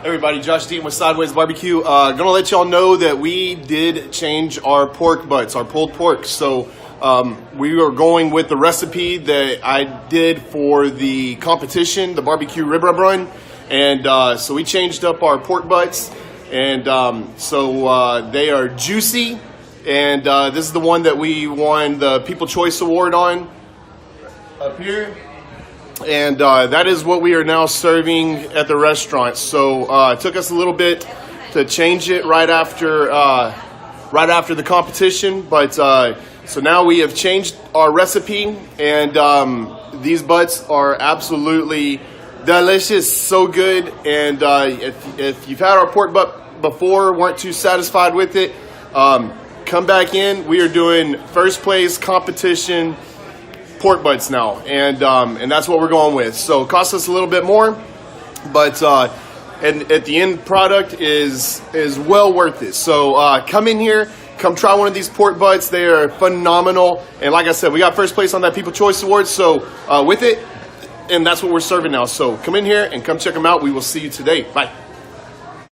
Everybody, Josh Deaton with Sideways Barbecue. Gonna let y'all know that we did change our pork butts, our pulled pork. So we are going with the recipe that I did for the competition, the barbecue rib rub run. And so we changed up our pork butts. And so they are juicy. And this is the one that we won the People Choice Award on up here. And that is what we are now serving at the restaurant. So it took us a little bit to change it right after the competition. But so now we have changed our recipe, and these butts are absolutely delicious, so good. And if you've had our pork butt before, weren't too satisfied with it, come back in. We are doing first place competition pork butts now, and that's what we're going with. So it costs us a little bit more, but and at the end product is well worth it. So come in here, come try one of these pork butts. They are phenomenal, and like I said, we got first place on that People Choice Award. So with it, and that's what we're serving now. So come in here and come check them out. We will see you today. Bye.